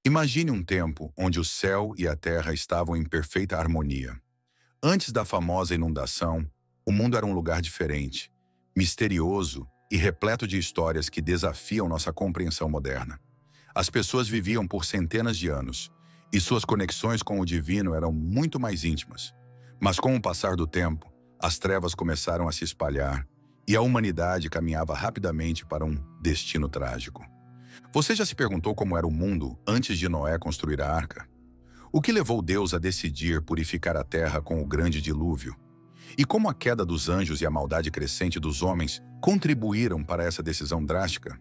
Imagine um tempo onde o céu e a terra estavam em perfeita harmonia. Antes da famosa inundação, o mundo era um lugar diferente, misterioso e repleto de histórias que desafiam nossa compreensão moderna. As pessoas viviam por centenas de anos, e suas conexões com o divino eram muito mais íntimas. Mas com o passar do tempo, as trevas começaram a se espalhar, e a humanidade caminhava rapidamente para um destino trágico. Você já se perguntou como era o mundo antes de Noé construir a arca? O que levou Deus a decidir purificar a terra com o grande dilúvio? E como a queda dos anjos e a maldade crescente dos homens contribuíram para essa decisão drástica?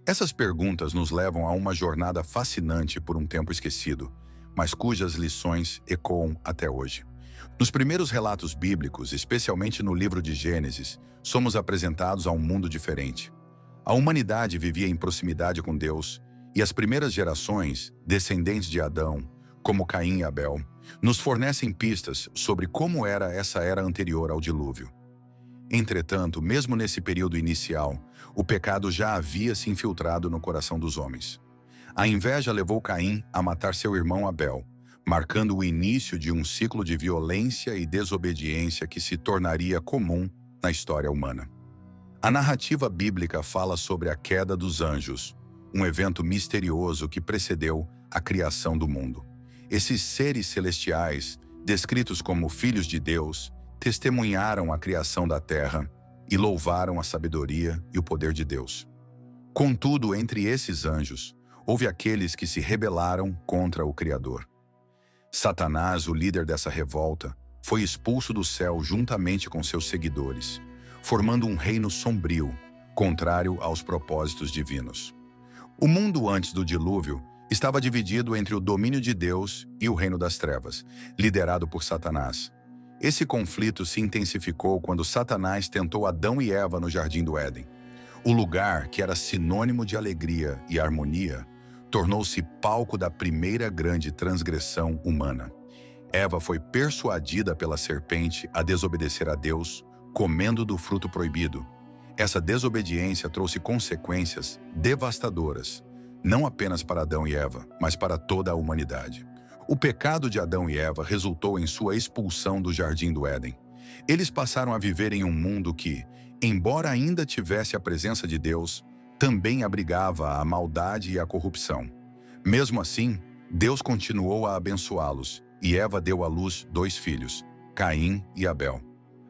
Essas perguntas nos levam a uma jornada fascinante por um tempo esquecido, mas cujas lições ecoam até hoje. Nos primeiros relatos bíblicos, especialmente no livro de Gênesis, somos apresentados a um mundo diferente. A humanidade vivia em proximidade com Deus, e as primeiras gerações, descendentes de Adão, como Caim e Abel, nos fornecem pistas sobre como era essa era anterior ao dilúvio. Entretanto, mesmo nesse período inicial, o pecado já havia se infiltrado no coração dos homens. A inveja levou Caim a matar seu irmão Abel, marcando o início de um ciclo de violência e desobediência que se tornaria comum na história humana. A narrativa bíblica fala sobre a queda dos anjos, um evento misterioso que precedeu a criação do mundo. Esses seres celestiais, descritos como filhos de Deus, testemunharam a criação da terra e louvaram a sabedoria e o poder de Deus. Contudo, entre esses anjos, houve aqueles que se rebelaram contra o Criador. Satanás, o líder dessa revolta, foi expulso do céu juntamente com seus seguidores, formando um reino sombrio, contrário aos propósitos divinos. O mundo antes do dilúvio estava dividido entre o domínio de Deus e o reino das trevas, liderado por Satanás. Esse conflito se intensificou quando Satanás tentou Adão e Eva no Jardim do Éden. O lugar, que era sinônimo de alegria e harmonia, tornou-se palco da primeira grande transgressão humana. Eva foi persuadida pela serpente a desobedecer a Deus, comendo do fruto proibido. Essa desobediência trouxe consequências devastadoras, não apenas para Adão e Eva, mas para toda a humanidade. O pecado de Adão e Eva resultou em sua expulsão do Jardim do Éden. Eles passaram a viver em um mundo que, embora ainda tivesse a presença de Deus, também abrigava a maldade e a corrupção. Mesmo assim, Deus continuou a abençoá-los, e Eva deu à luz 2 filhos, Caim e Abel.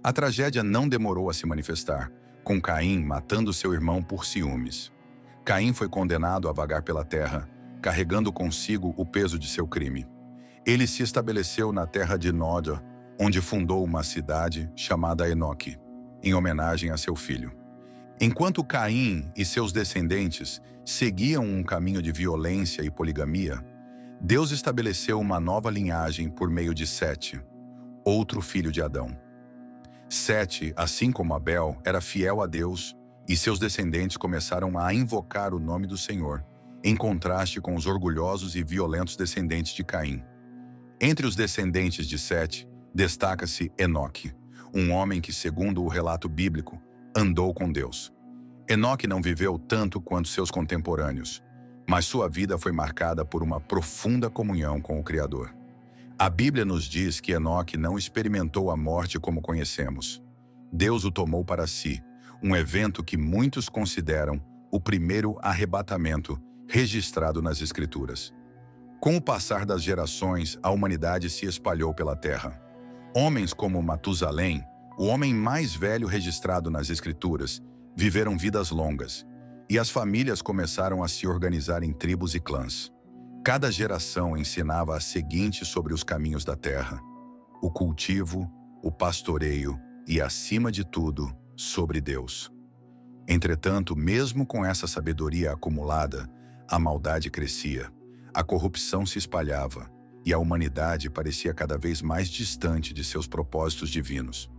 A tragédia não demorou a se manifestar, com Caim matando seu irmão por ciúmes. Caim foi condenado a vagar pela terra, carregando consigo o peso de seu crime. Ele se estabeleceu na terra de Nod, onde fundou uma cidade chamada Enoque, em homenagem a seu filho. Enquanto Caim e seus descendentes seguiam um caminho de violência e poligamia, Deus estabeleceu uma nova linhagem por meio de Sete, outro filho de Adão. Sete, assim como Abel, era fiel a Deus, e seus descendentes começaram a invocar o nome do Senhor, em contraste com os orgulhosos e violentos descendentes de Caim. Entre os descendentes de Sete, destaca-se Enoque, um homem que, segundo o relato bíblico, andou com Deus. Enoque não viveu tanto quanto seus contemporâneos, mas sua vida foi marcada por uma profunda comunhão com o Criador. A Bíblia nos diz que Enoque não experimentou a morte como conhecemos. Deus o tomou para si, um evento que muitos consideram o primeiro arrebatamento registrado nas Escrituras. Com o passar das gerações, a humanidade se espalhou pela terra. Homens como Matusalém, o homem mais velho registrado nas Escrituras, viveram vidas longas, e as famílias começaram a se organizar em tribos e clãs. Cada geração ensinava a seguinte sobre os caminhos da terra: o cultivo, o pastoreio e, acima de tudo, sobre Deus. Entretanto, mesmo com essa sabedoria acumulada, a maldade crescia, a corrupção se espalhava e a humanidade parecia cada vez mais distante de seus propósitos divinos.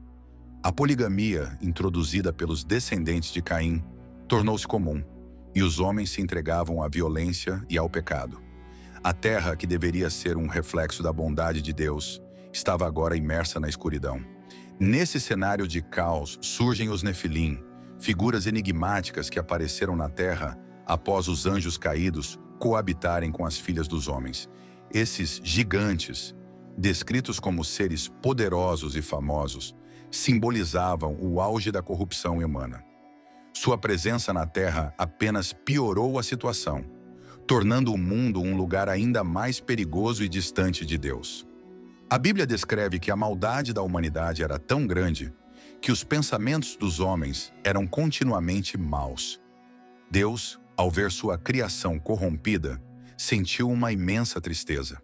A poligamia, introduzida pelos descendentes de Caim, tornou-se comum, e os homens se entregavam à violência e ao pecado. A terra, que deveria ser um reflexo da bondade de Deus, estava agora imersa na escuridão. Nesse cenário de caos surgem os Nefilim, figuras enigmáticas que apareceram na terra após os anjos caídos coabitarem com as filhas dos homens. Esses gigantes, descritos como seres poderosos e famosos, simbolizavam o auge da corrupção humana. Sua presença na Terra apenas piorou a situação, tornando o mundo um lugar ainda mais perigoso e distante de Deus. A Bíblia descreve que a maldade da humanidade era tão grande que os pensamentos dos homens eram continuamente maus. Deus, ao ver sua criação corrompida, sentiu uma imensa tristeza.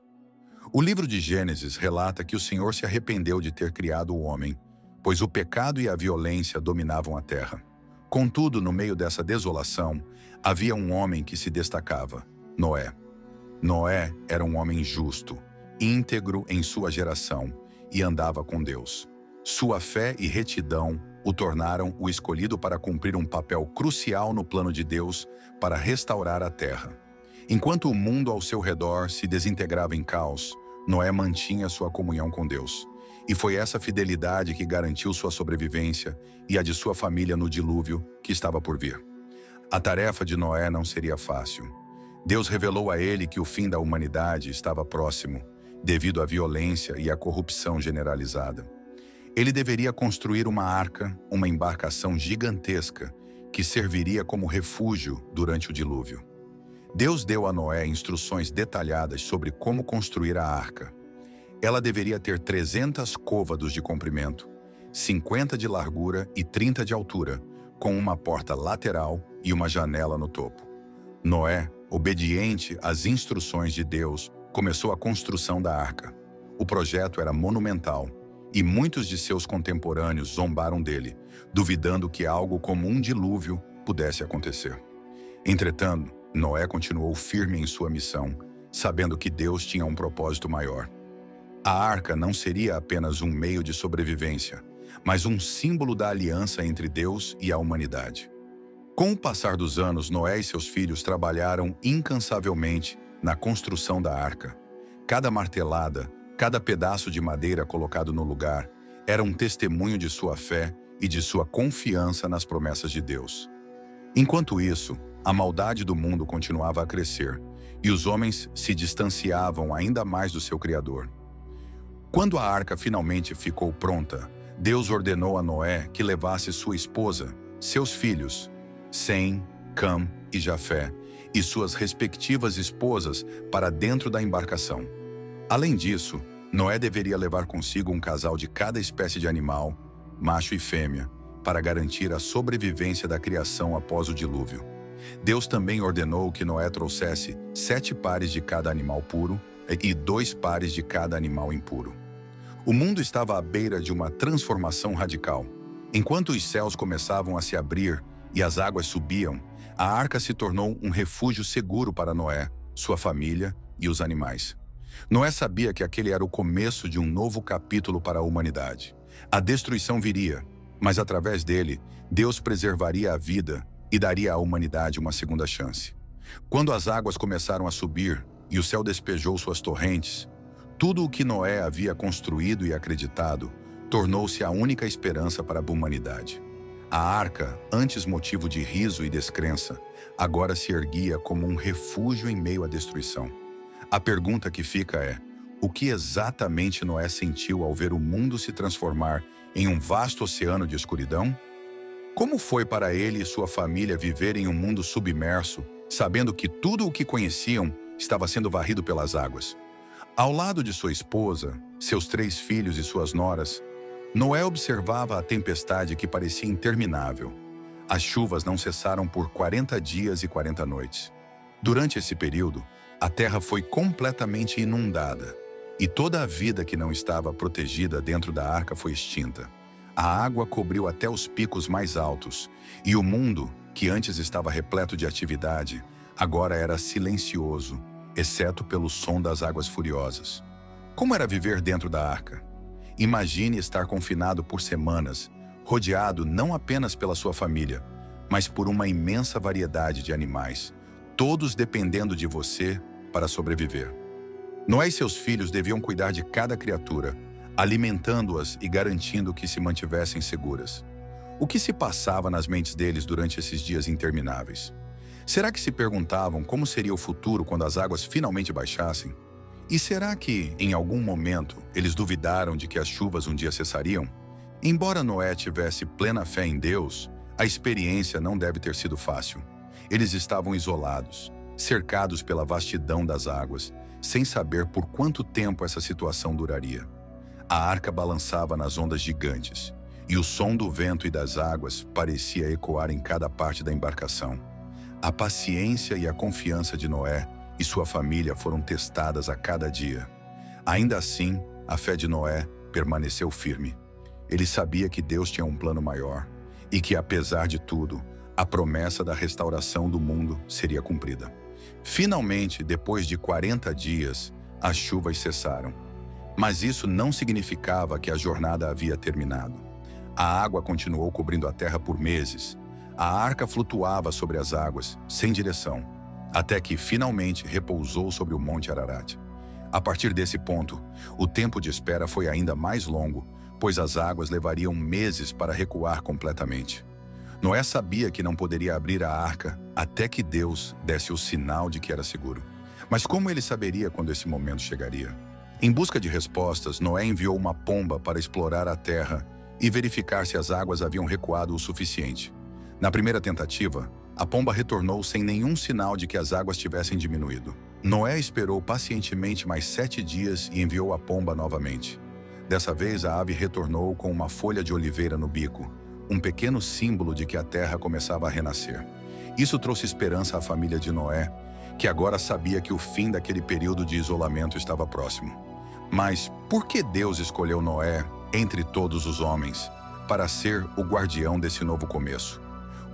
O livro de Gênesis relata que o Senhor se arrependeu de ter criado o homem, pois o pecado e a violência dominavam a terra. Contudo, no meio dessa desolação, havia um homem que se destacava: Noé. Noé era um homem justo, íntegro em sua geração e andava com Deus. Sua fé e retidão o tornaram o escolhido para cumprir um papel crucial no plano de Deus para restaurar a terra. Enquanto o mundo ao seu redor se desintegrava em caos, Noé mantinha sua comunhão com Deus. E foi essa fidelidade que garantiu sua sobrevivência e a de sua família no dilúvio que estava por vir. A tarefa de Noé não seria fácil. Deus revelou a ele que o fim da humanidade estava próximo, devido à violência e à corrupção generalizada. Ele deveria construir uma arca, uma embarcação gigantesca, que serviria como refúgio durante o dilúvio. Deus deu a Noé instruções detalhadas sobre como construir a arca. Ela deveria ter 300 côvados de comprimento, 50 de largura e 30 de altura, com uma porta lateral e uma janela no topo. Noé, obediente às instruções de Deus, começou a construção da arca. O projeto era monumental e muitos de seus contemporâneos zombaram dele, duvidando que algo como um dilúvio pudesse acontecer. Entretanto, Noé continuou firme em sua missão, sabendo que Deus tinha um propósito maior. A arca não seria apenas um meio de sobrevivência, mas um símbolo da aliança entre Deus e a humanidade. Com o passar dos anos, Noé e seus filhos trabalharam incansavelmente na construção da arca. Cada martelada, cada pedaço de madeira colocado no lugar, era um testemunho de sua fé e de sua confiança nas promessas de Deus. Enquanto isso, a maldade do mundo continuava a crescer, e os homens se distanciavam ainda mais do seu Criador. Quando a arca finalmente ficou pronta, Deus ordenou a Noé que levasse sua esposa, seus filhos, Sem, Cam e Jafé, e suas respectivas esposas para dentro da embarcação. Além disso, Noé deveria levar consigo um casal de cada espécie de animal, macho e fêmea, para garantir a sobrevivência da criação após o dilúvio. Deus também ordenou que Noé trouxesse 7 pares de cada animal puro e 2 pares de cada animal impuro. O mundo estava à beira de uma transformação radical. Enquanto os céus começavam a se abrir e as águas subiam, a arca se tornou um refúgio seguro para Noé, sua família e os animais. Noé sabia que aquele era o começo de um novo capítulo para a humanidade. A destruição viria, mas através dele, Deus preservaria a vida e daria à humanidade uma segunda chance. Quando as águas começaram a subir e o céu despejou suas torrentes, tudo o que Noé havia construído e acreditado tornou-se a única esperança para a humanidade. A arca, antes motivo de riso e descrença, agora se erguia como um refúgio em meio à destruição. A pergunta que fica é: o que exatamente Noé sentiu ao ver o mundo se transformar em um vasto oceano de escuridão? Como foi para ele e sua família viver em um mundo submerso, sabendo que tudo o que conheciam estava sendo varrido pelas águas? Ao lado de sua esposa, seus 3 filhos e suas noras, Noé observava a tempestade que parecia interminável. As chuvas não cessaram por 40 dias e 40 noites. Durante esse período, a terra foi completamente inundada, e toda a vida que não estava protegida dentro da arca foi extinta. A água cobriu até os picos mais altos, e o mundo, que antes estava repleto de atividade, agora era silencioso, exceto pelo som das águas furiosas. Como era viver dentro da arca? Imagine estar confinado por semanas, rodeado não apenas pela sua família, mas por uma imensa variedade de animais, todos dependendo de você para sobreviver. Noé e seus filhos deviam cuidar de cada criatura, alimentando-as e garantindo que se mantivessem seguras. O que se passava nas mentes deles durante esses dias intermináveis? Será que se perguntavam como seria o futuro quando as águas finalmente baixassem? E será que, em algum momento, eles duvidaram de que as chuvas um dia cessariam? Embora Noé tivesse plena fé em Deus, a experiência não deve ter sido fácil. Eles estavam isolados, cercados pela vastidão das águas, sem saber por quanto tempo essa situação duraria. A arca balançava nas ondas gigantes, e o som do vento e das águas parecia ecoar em cada parte da embarcação. A paciência e a confiança de Noé e sua família foram testadas a cada dia. Ainda assim, a fé de Noé permaneceu firme. Ele sabia que Deus tinha um plano maior e que, apesar de tudo, a promessa da restauração do mundo seria cumprida. Finalmente, depois de 40 dias, as chuvas cessaram. Mas isso não significava que a jornada havia terminado. A água continuou cobrindo a terra por meses. A arca flutuava sobre as águas, sem direção, até que finalmente repousou sobre o Monte Ararat. A partir desse ponto, o tempo de espera foi ainda mais longo, pois as águas levariam meses para recuar completamente. Noé sabia que não poderia abrir a arca até que Deus desse o sinal de que era seguro. Mas como ele saberia quando esse momento chegaria? Em busca de respostas, Noé enviou uma pomba para explorar a terra e verificar se as águas haviam recuado o suficiente. Na primeira tentativa, a pomba retornou sem nenhum sinal de que as águas tivessem diminuído. Noé esperou pacientemente mais 7 dias e enviou a pomba novamente. Dessa vez, a ave retornou com uma folha de oliveira no bico, um pequeno símbolo de que a terra começava a renascer. Isso trouxe esperança à família de Noé, que agora sabia que o fim daquele período de isolamento estava próximo. Mas por que Deus escolheu Noé, entre todos os homens, para ser o guardião desse novo começo?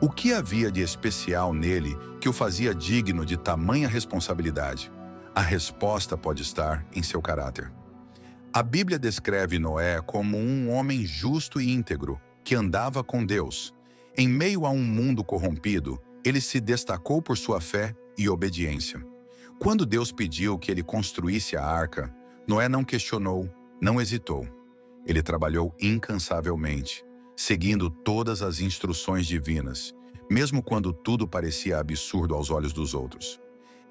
O que havia de especial nele que o fazia digno de tamanha responsabilidade? A resposta pode estar em seu caráter. A Bíblia descreve Noé como um homem justo e íntegro, que andava com Deus. Em meio a um mundo corrompido, ele se destacou por sua fé e obediência. Quando Deus pediu que ele construísse a arca, Noé não questionou, não hesitou. Ele trabalhou incansavelmente, seguindo todas as instruções divinas, mesmo quando tudo parecia absurdo aos olhos dos outros.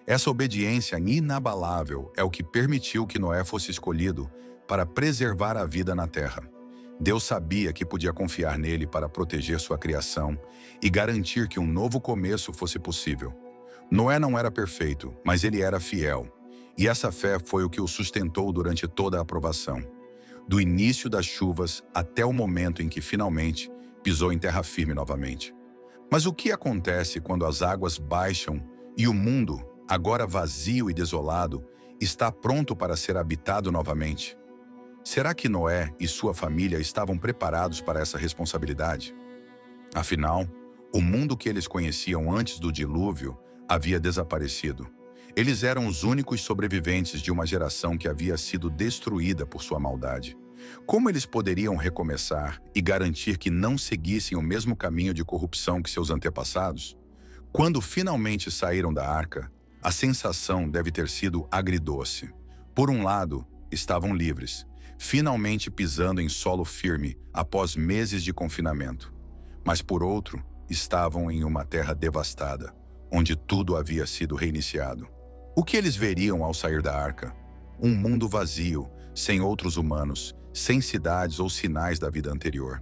Essa obediência inabalável é o que permitiu que Noé fosse escolhido para preservar a vida na terra. Deus sabia que podia confiar nele para proteger sua criação e garantir que um novo começo fosse possível. Noé não era perfeito, mas ele era fiel, e essa fé foi o que o sustentou durante toda a aprovação, do início das chuvas até o momento em que finalmente pisou em terra firme novamente. Mas o que acontece quando as águas baixam e o mundo, agora vazio e desolado, está pronto para ser habitado novamente? Será que Noé e sua família estavam preparados para essa responsabilidade? Afinal, o mundo que eles conheciam antes do dilúvio havia desaparecido. Eles eram os únicos sobreviventes de uma geração que havia sido destruída por sua maldade. Como eles poderiam recomeçar e garantir que não seguissem o mesmo caminho de corrupção que seus antepassados? Quando finalmente saíram da arca, a sensação deve ter sido agridoce. Por um lado, estavam livres, finalmente pisando em solo firme após meses de confinamento. Mas por outro, estavam em uma terra devastada, onde tudo havia sido reiniciado. O que eles veriam ao sair da arca? Um mundo vazio, sem outros humanos, sem cidades ou sinais da vida anterior.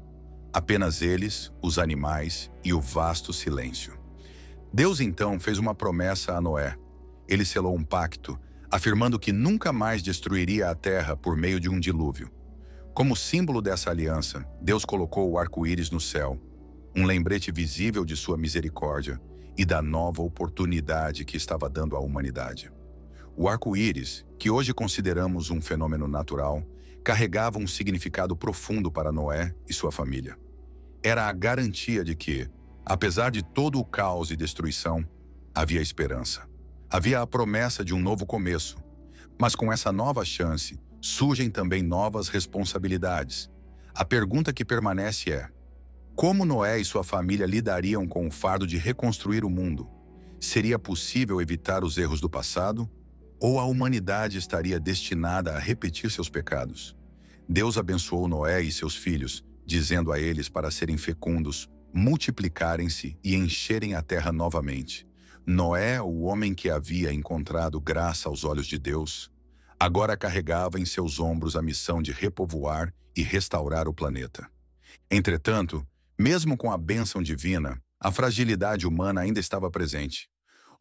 Apenas eles, os animais e o vasto silêncio. Deus então fez uma promessa a Noé. Ele selou um pacto, afirmando que nunca mais destruiria a terra por meio de um dilúvio. Como símbolo dessa aliança, Deus colocou o arco-íris no céu, um lembrete visível de sua misericórdia e da nova oportunidade que estava dando à humanidade. O arco-íris, que hoje consideramos um fenômeno natural, carregava um significado profundo para Noé e sua família. Era a garantia de que, apesar de todo o caos e destruição, havia esperança. Havia a promessa de um novo começo, mas com essa nova chance, surgem também novas responsabilidades. A pergunta que permanece é: como Noé e sua família lidariam com o fardo de reconstruir o mundo? Seria possível evitar os erros do passado? Ou a humanidade estaria destinada a repetir seus pecados? Deus abençoou Noé e seus filhos, dizendo a eles para serem fecundos, multiplicarem-se e encherem a terra novamente. Noé, o homem que havia encontrado graça aos olhos de Deus, agora carregava em seus ombros a missão de repovoar e restaurar o planeta. Entretanto, mesmo com a bênção divina, a fragilidade humana ainda estava presente.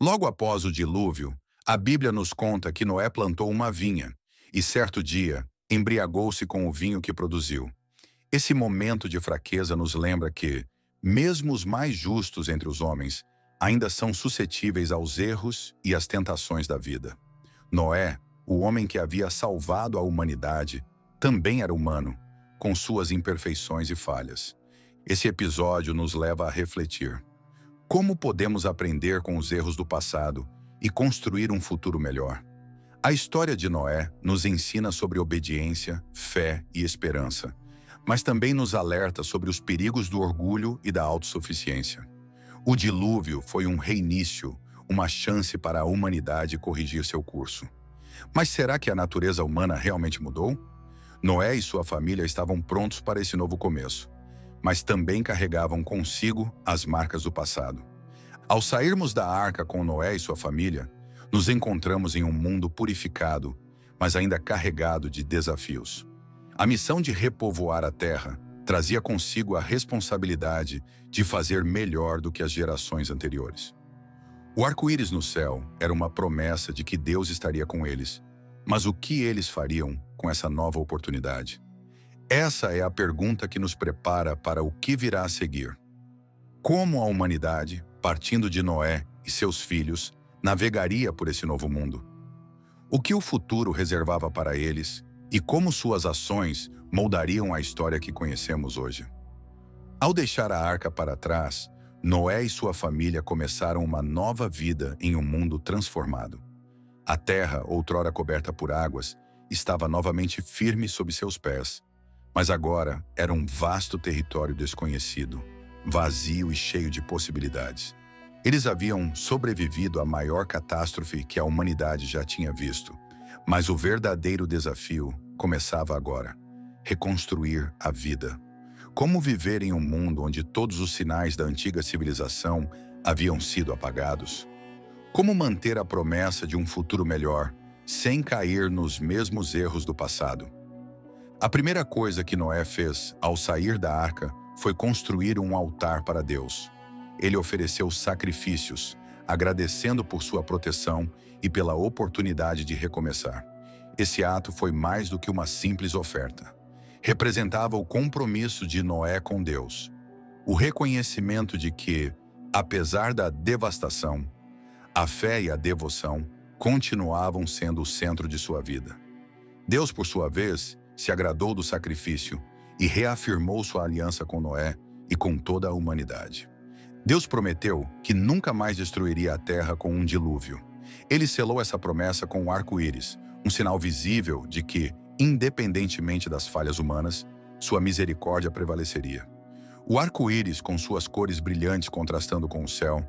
Logo após o dilúvio, a Bíblia nos conta que Noé plantou uma vinha e, certo dia, embriagou-se com o vinho que produziu. Esse momento de fraqueza nos lembra que, mesmo os mais justos entre os homens, ainda são suscetíveis aos erros e às tentações da vida. Noé, o homem que havia salvado a humanidade, também era humano, com suas imperfeições e falhas. Esse episódio nos leva a refletir. Como podemos aprender com os erros do passado e construir um futuro melhor? A história de Noé nos ensina sobre obediência, fé e esperança, mas também nos alerta sobre os perigos do orgulho e da autossuficiência. O dilúvio foi um reinício, uma chance para a humanidade corrigir seu curso. Mas será que a natureza humana realmente mudou? Noé e sua família estavam prontos para esse novo começo, mas também carregavam consigo as marcas do passado. Ao sairmos da arca com Noé e sua família, nos encontramos em um mundo purificado, mas ainda carregado de desafios. A missão de repovoar a terra trazia consigo a responsabilidade de fazer melhor do que as gerações anteriores. O arco-íris no céu era uma promessa de que Deus estaria com eles, mas o que eles fariam com essa nova oportunidade? Essa é a pergunta que nos prepara para o que virá a seguir. Como a humanidade, partindo de Noé e seus filhos, navegaria por esse novo mundo? O que o futuro reservava para eles e como suas ações moldariam a história que conhecemos hoje? Ao deixar a arca para trás, Noé e sua família começaram uma nova vida em um mundo transformado. A terra, outrora coberta por águas, estava novamente firme sob seus pés, mas agora era um vasto território desconhecido, vazio e cheio de possibilidades. Eles haviam sobrevivido à maior catástrofe que a humanidade já tinha visto, mas o verdadeiro desafio começava agora: reconstruir a vida. Como viver em um mundo onde todos os sinais da antiga civilização haviam sido apagados? Como manter a promessa de um futuro melhor, sem cair nos mesmos erros do passado? A primeira coisa que Noé fez ao sair da arca foi construir um altar para Deus. Ele ofereceu sacrifícios, agradecendo por sua proteção e pela oportunidade de recomeçar. Esse ato foi mais do que uma simples oferta. Representava o compromisso de Noé com Deus. O reconhecimento de que, apesar da devastação, a fé e a devoção continuavam sendo o centro de sua vida. Deus, por sua vez, se agradou do sacrifício e reafirmou sua aliança com Noé e com toda a humanidade. Deus prometeu que nunca mais destruiria a terra com um dilúvio. Ele selou essa promessa com o arco-íris, um sinal visível de que, independentemente das falhas humanas, sua misericórdia prevaleceria. O arco-íris, com suas cores brilhantes contrastando com o céu,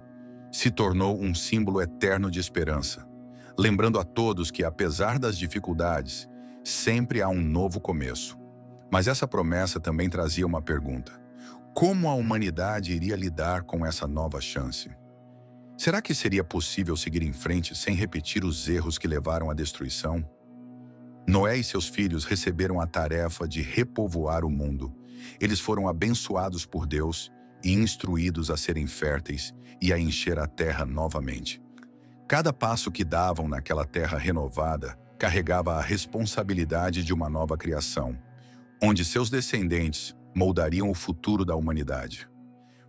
se tornou um símbolo eterno de esperança, lembrando a todos que, apesar das dificuldades, sempre há um novo começo. Mas essa promessa também trazia uma pergunta: como a humanidade iria lidar com essa nova chance? Será que seria possível seguir em frente sem repetir os erros que levaram à destruição? Noé e seus filhos receberam a tarefa de repovoar o mundo. Eles foram abençoados por Deus e instruídos a serem férteis e a encher a terra novamente. Cada passo que davam naquela terra renovada carregava a responsabilidade de uma nova criação, onde seus descendentes moldariam o futuro da humanidade.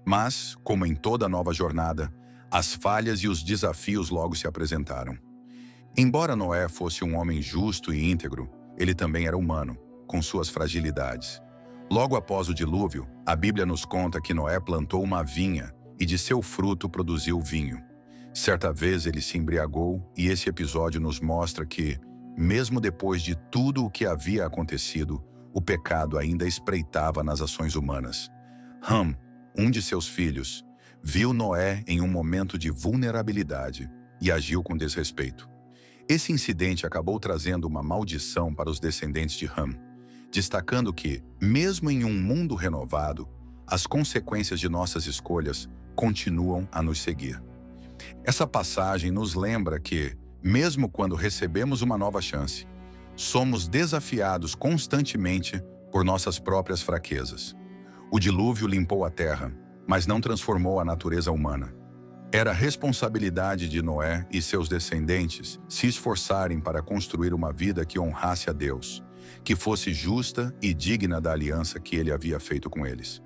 Mas, como em toda nova jornada, as falhas e os desafios logo se apresentaram. Embora Noé fosse um homem justo e íntegro, ele também era humano, com suas fragilidades. Logo após o dilúvio, a Bíblia nos conta que Noé plantou uma vinha e de seu fruto produziu vinho. Certa vez ele se embriagou e esse episódio nos mostra que, mesmo depois de tudo o que havia acontecido, o pecado ainda espreitava nas ações humanas. Ham, um de seus filhos, viu Noé em um momento de vulnerabilidade e agiu com desrespeito. Esse incidente acabou trazendo uma maldição para os descendentes de Ham, destacando que, mesmo em um mundo renovado, as consequências de nossas escolhas continuam a nos seguir. Essa passagem nos lembra que, mesmo quando recebemos uma nova chance, somos desafiados constantemente por nossas próprias fraquezas. O dilúvio limpou a terra, mas não transformou a natureza humana. Era responsabilidade de Noé e seus descendentes se esforçarem para construir uma vida que honrasse a Deus, que fosse justa e digna da aliança que ele havia feito com eles.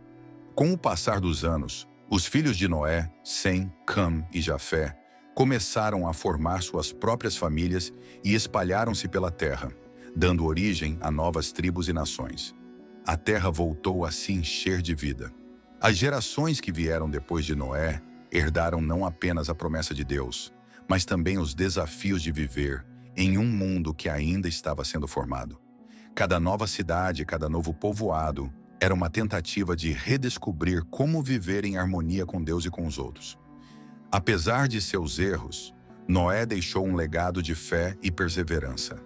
Com o passar dos anos, os filhos de Noé, Sem, Cam e Jafé, começaram a formar suas próprias famílias e espalharam-se pela terra, dando origem a novas tribos e nações. A terra voltou a se encher de vida. As gerações que vieram depois de Noé herdaram não apenas a promessa de Deus, mas também os desafios de viver em um mundo que ainda estava sendo formado. Cada nova cidade, cada novo povoado, era uma tentativa de redescobrir como viver em harmonia com Deus e com os outros. Apesar de seus erros, Noé deixou um legado de fé e perseverança.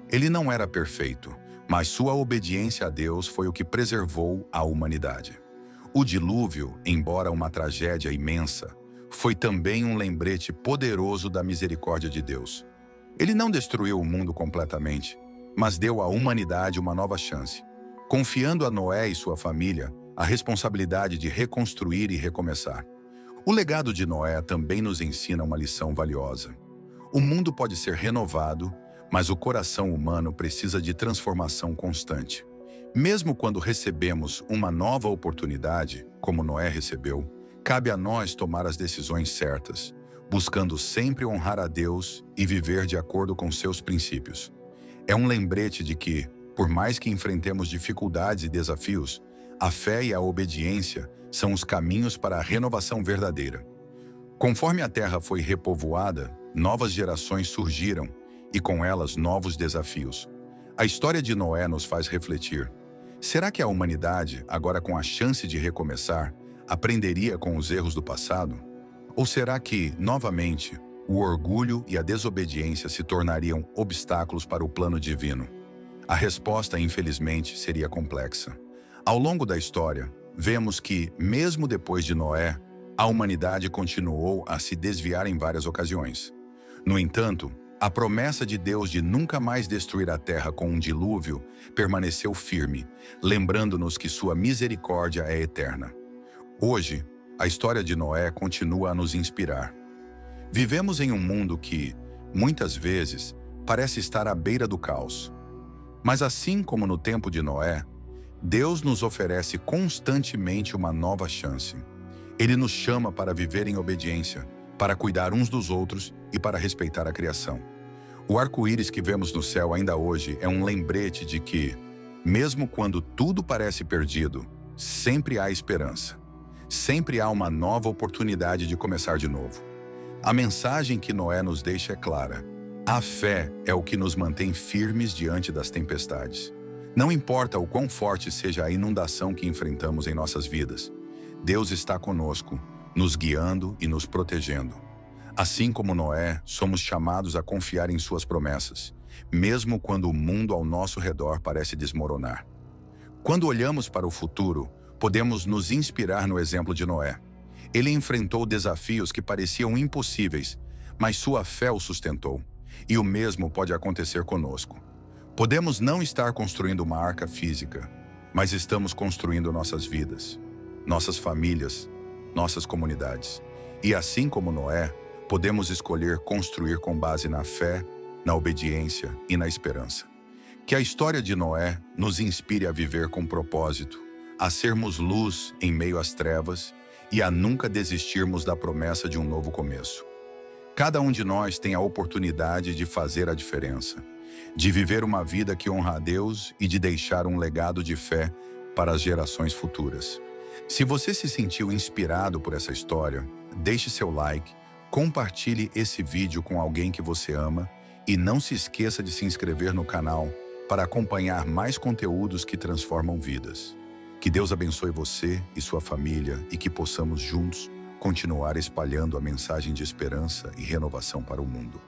Ele não era perfeito, mas sua obediência a Deus foi o que preservou a humanidade. O dilúvio, embora uma tragédia imensa, foi também um lembrete poderoso da misericórdia de Deus. Ele não destruiu o mundo completamente, mas deu à humanidade uma nova chance, confiando a Noé e sua família a responsabilidade de reconstruir e recomeçar. O legado de Noé também nos ensina uma lição valiosa. O mundo pode ser renovado, mas o coração humano precisa de transformação constante. Mesmo quando recebemos uma nova oportunidade, como Noé recebeu, cabe a nós tomar as decisões certas, buscando sempre honrar a Deus e viver de acordo com seus princípios. É um lembrete de que, por mais que enfrentemos dificuldades e desafios, a fé e a obediência são os caminhos para a renovação verdadeira. Conforme a terra foi repovoada, novas gerações surgiram e com elas novos desafios. A história de Noé nos faz refletir. Será que a humanidade, agora com a chance de recomeçar, aprenderia com os erros do passado? Ou será que, novamente, o orgulho e a desobediência se tornariam obstáculos para o plano divino? A resposta, infelizmente, seria complexa. Ao longo da história, vemos que, mesmo depois de Noé, a humanidade continuou a se desviar em várias ocasiões. No entanto, a promessa de Deus de nunca mais destruir a terra com um dilúvio permaneceu firme, lembrando-nos que sua misericórdia é eterna. Hoje, a história de Noé continua a nos inspirar. Vivemos em um mundo que, muitas vezes, parece estar à beira do caos. Mas assim como no tempo de Noé, Deus nos oferece constantemente uma nova chance. Ele nos chama para viver em obediência, para cuidar uns dos outros e para respeitar a criação. O arco-íris que vemos no céu ainda hoje é um lembrete de que, mesmo quando tudo parece perdido, sempre há esperança. Sempre há uma nova oportunidade de começar de novo. A mensagem que Noé nos deixa é clara. A fé é o que nos mantém firmes diante das tempestades. Não importa o quão forte seja a inundação que enfrentamos em nossas vidas, Deus está conosco, nos guiando e nos protegendo. Assim como Noé, somos chamados a confiar em suas promessas, mesmo quando o mundo ao nosso redor parece desmoronar. Quando olhamos para o futuro, podemos nos inspirar no exemplo de Noé. Ele enfrentou desafios que pareciam impossíveis, mas sua fé o sustentou. E o mesmo pode acontecer conosco. Podemos não estar construindo uma arca física, mas estamos construindo nossas vidas, nossas famílias, nossas comunidades. E assim como Noé, podemos escolher construir com base na fé, na obediência e na esperança. Que a história de Noé nos inspire a viver com propósito, a sermos luz em meio às trevas e a nunca desistirmos da promessa de um novo começo. Cada um de nós tem a oportunidade de fazer a diferença, de viver uma vida que honra a Deus e de deixar um legado de fé para as gerações futuras. Se você se sentiu inspirado por essa história, deixe seu like, compartilhe esse vídeo com alguém que você ama e não se esqueça de se inscrever no canal para acompanhar mais conteúdos que transformam vidas. Que Deus abençoe você e sua família e que possamos juntos continuar espalhando a mensagem de esperança e renovação para o mundo.